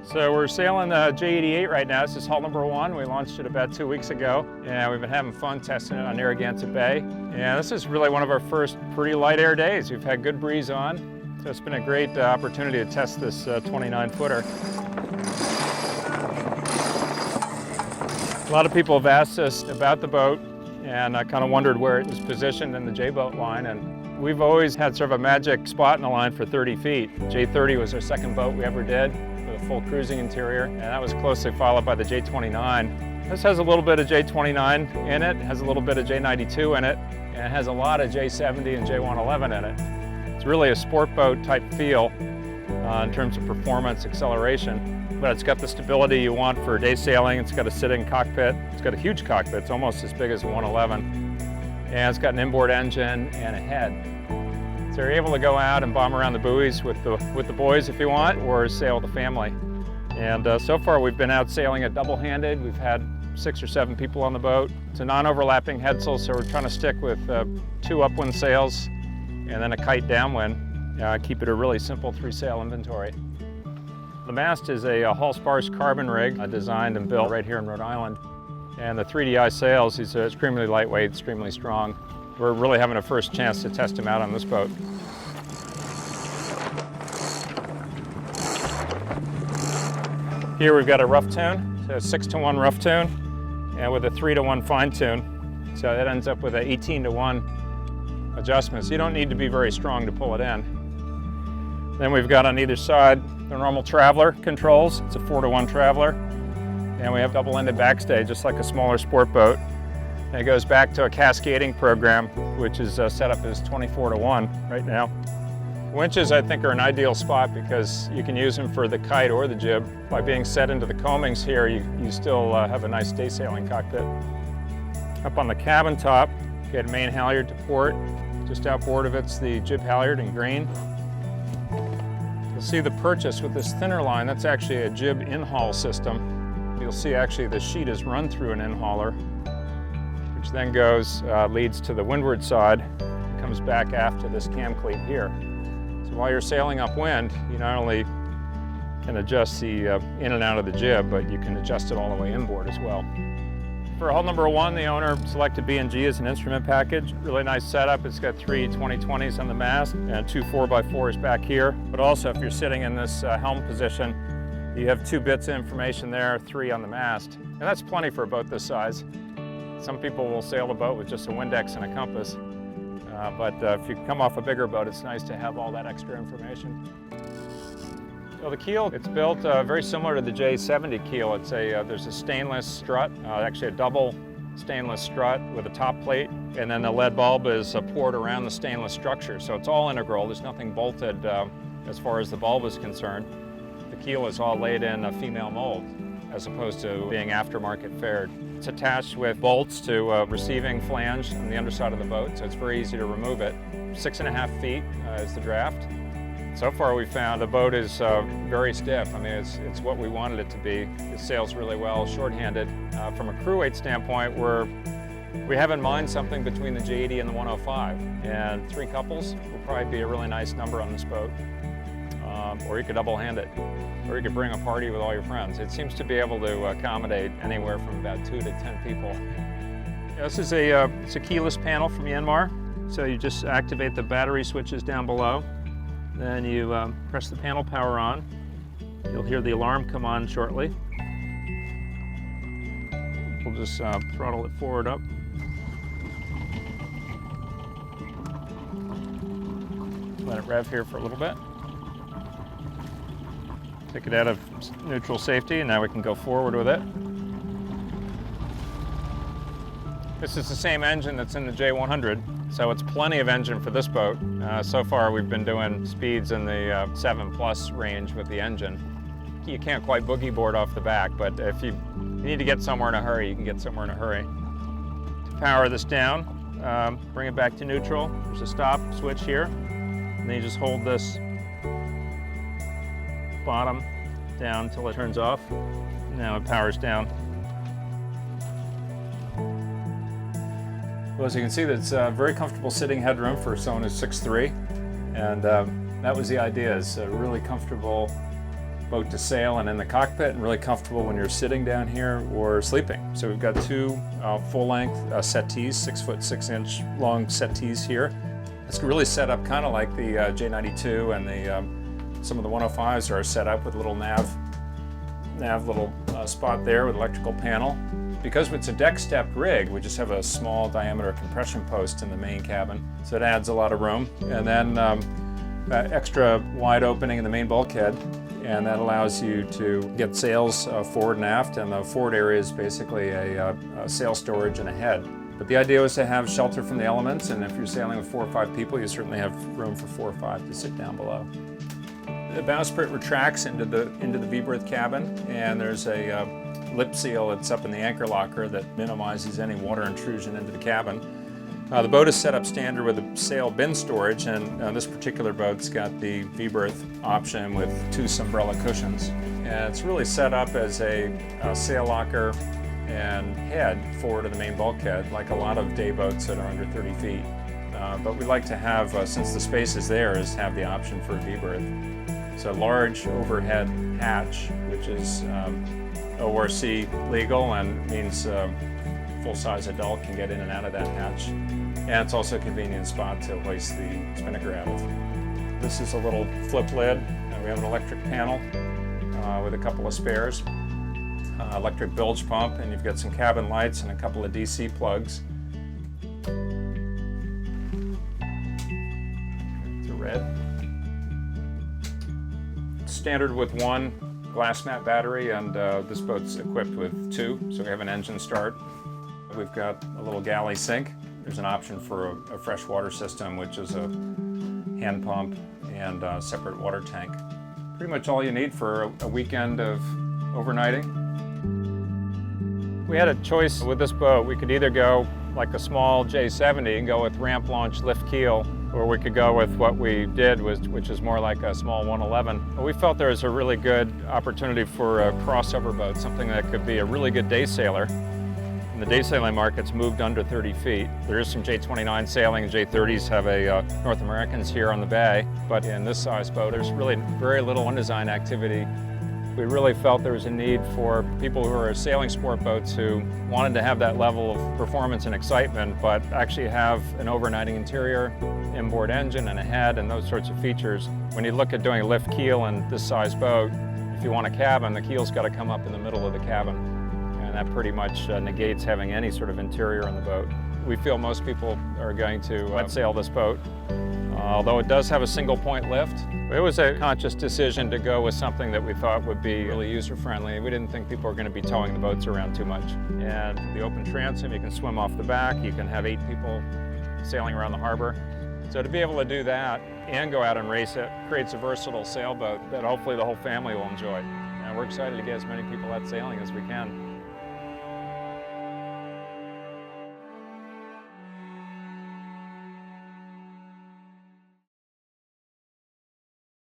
So we're sailing the J88 right now. This is hull number 1. We launched it about 2 weeks ago, and we've been having fun testing it on Narragansett Bay. And this is really one of our first pretty light air days. We've had good breeze on, so it's been a great opportunity to test this 29-footer. A lot of people have asked us about the boat, and I kind of wondered where it was positioned in the J-boat line. And we've always had sort of a magic spot in the line for 30 feet. J30 was our second boat we ever did, with a full cruising interior, and that was closely followed by the J29. This has a little bit of J29 in it, has a little bit of J92 in it, and it has a lot of J70 and J111 in it. It's really a sport boat type feel in terms of performance, acceleration, but it's got the stability you want for day sailing. It's got a sitting cockpit. It's got a huge cockpit. It's almost as big as a 111, and it's got an inboard engine and a head. So you're able to go out and bomb around the buoys with the boys if you want, or sail with the family. And so far we've been out sailing it double-handed. We've had 6 or 7 people on the boat. It's a non-overlapping headsail, so we're trying to stick with 2 upwind sails and then a kite downwind. Keep it a really simple 3-sail inventory. The mast is a Hull Spars carbon rig designed and built right here in Rhode Island. And the 3DI sails, he's extremely lightweight, extremely strong. We're really having a first chance to test him out on this boat. Here we've got a rough tune, so a 6-to-1 rough tune, and with a 3-to-1 fine tune. So that ends up with an 18-to-1 adjustment. So you don't need to be very strong to pull it in. Then we've got on either side the normal traveler controls. It's a 4-to-1 traveler. And we have double-ended backstay, just like a smaller sport boat. And it goes back to a cascading program, which is set up as 24-to-1 right now. Winches, I think, are an ideal spot because you can use them for the kite or the jib. By being set into the coamings here, you still have a nice day sailing cockpit. Up on the cabin top, you got a main halyard to port. Just outboard of it's the jib halyard in green. You'll see the purchase with this thinner line, that's actually a jib in-haul system. You'll see actually the sheet is run through an in-hauler, which then leads to the windward side, comes back after this cam cleat here. So while you're sailing upwind, you not only can adjust the in and out of the jib, but you can adjust it all the way inboard as well. For hull number 1, the owner selected B&G as an instrument package. Really nice setup. It's got 3 2020s on the mast and 2 4x4s back here. But also, if you're sitting in this helm position, you have 2 bits of information there, 3 on the mast. And that's plenty for a boat this size. Some people will sail a boat with just a Windex and a compass. But if you come off a bigger boat, it's nice to have all that extra information. So the keel, it's built very similar to the J70 keel. There's a stainless strut, actually a double stainless strut with a top plate, and then the lead bulb is poured around the stainless structure. So it's all integral. There's nothing bolted as far as the bulb is concerned. The keel is all laid in a female mold, as opposed to being aftermarket fared. It's attached with bolts to a receiving flange on the underside of the boat, so it's very easy to remove it. 6.5 feet is the draft. So far we found the boat is very stiff. I mean, it's what we wanted it to be. It sails really well, shorthanded. From a crew weight standpoint, we have in mind something between the J80 and the 105, and 3 couples will probably be a really nice number on this boat. Or you could double-hand it, or you could bring a party with all your friends. It seems to be able to accommodate anywhere from about 2 to 10 people. This is it's a keyless panel from Yanmar, so you just activate the battery switches down below. Then you press the panel power on. You'll hear the alarm come on shortly. We'll just throttle it forward up. Let it rev here for a little bit. Take it out of neutral safety, and now we can go forward with it. This is the same engine that's in the J100, so it's plenty of engine for this boat. So far we've been doing speeds in the 7+ range with the engine. You can't quite boogie board off the back, but if you need to get somewhere in a hurry, you can get somewhere in a hurry. To power this down, bring it back to neutral. There's a stop switch here, and then you just hold this bottom down until it turns off. Now it powers down. Well, as you can see, that's very comfortable sitting headroom for someone who's 6'3", and that was the idea, is a really comfortable boat to sail and in the cockpit, and really comfortable when you're sitting down here or sleeping. So we've got two full-length settees, 6-foot 6-inch long settees here. It's really set up kind of like the J92 and the some of the 105s are set up with a little nav little spot there with electrical panel. Because it's a deck-stepped rig, we just have a small diameter compression post in the main cabin, so it adds a lot of room. And then extra wide opening in the main bulkhead, and that allows you to get sails forward and aft, and the forward area is basically a sail storage and a head. But the idea was to have shelter from the elements, and if you're sailing with 4 or 5 people, you certainly have room for 4 or 5 to sit down below. The bowsprit retracts into the V-berth cabin, and there's a lip seal that's up in the anchor locker that minimizes any water intrusion into the cabin. The boat is set up standard with a sail bin storage, and this particular boat's got the V-berth option with 2 Sombrella cushions. And it's really set up as a sail locker and head forward of the main bulkhead, like a lot of day boats that are under 30 feet. But we like to have, since the space is there, is have the option for a V-berth. It's a large overhead hatch, which is ORC legal and means full-size adult can get in and out of that hatch. And it's also a convenient spot to hoist the spinnaker out of. This is a little flip lid. We have an electric panel with a couple of spares, electric bilge pump, and you've got some cabin lights and a couple of DC plugs. It's a red. Standard with 1 glass mat battery, and this boat's equipped with 2, so we have an engine start. We've got a little galley sink. There's an option for a freshwater system, which is a hand pump and a separate water tank. Pretty much all you need for a weekend of overnighting. We had a choice with this boat. We could either go like a small J70 and go with ramp launch lift keel, or we could go with what we did, which is more like a small 111. But we felt there was a really good opportunity for a crossover boat, something that could be a really good day sailor. And the day sailing market's moved under 30 feet. There is some J29 sailing, and J30s have a North Americans here on the bay. But in this size boat, there's really very little on-design activity. We really felt there was a need for people who are sailing sport boats who wanted to have that level of performance and excitement, but actually have an overnighting interior, inboard engine and a head and those sorts of features. When you look at doing a lift keel in this size boat, if you want a cabin, the keel's got to come up in the middle of the cabin. And that pretty much negates having any sort of interior on the boat. We feel most people are going to wet sail this boat. Although it does have a single point lift. It was a conscious decision to go with something that we thought would be really user-friendly. We didn't think people were going to be towing the boats around too much. And the open transom, you can swim off the back, you can have 8 people sailing around the harbor. So to be able to do that and go out and race it creates a versatile sailboat that hopefully the whole family will enjoy. And we're excited to get as many people out sailing as we can.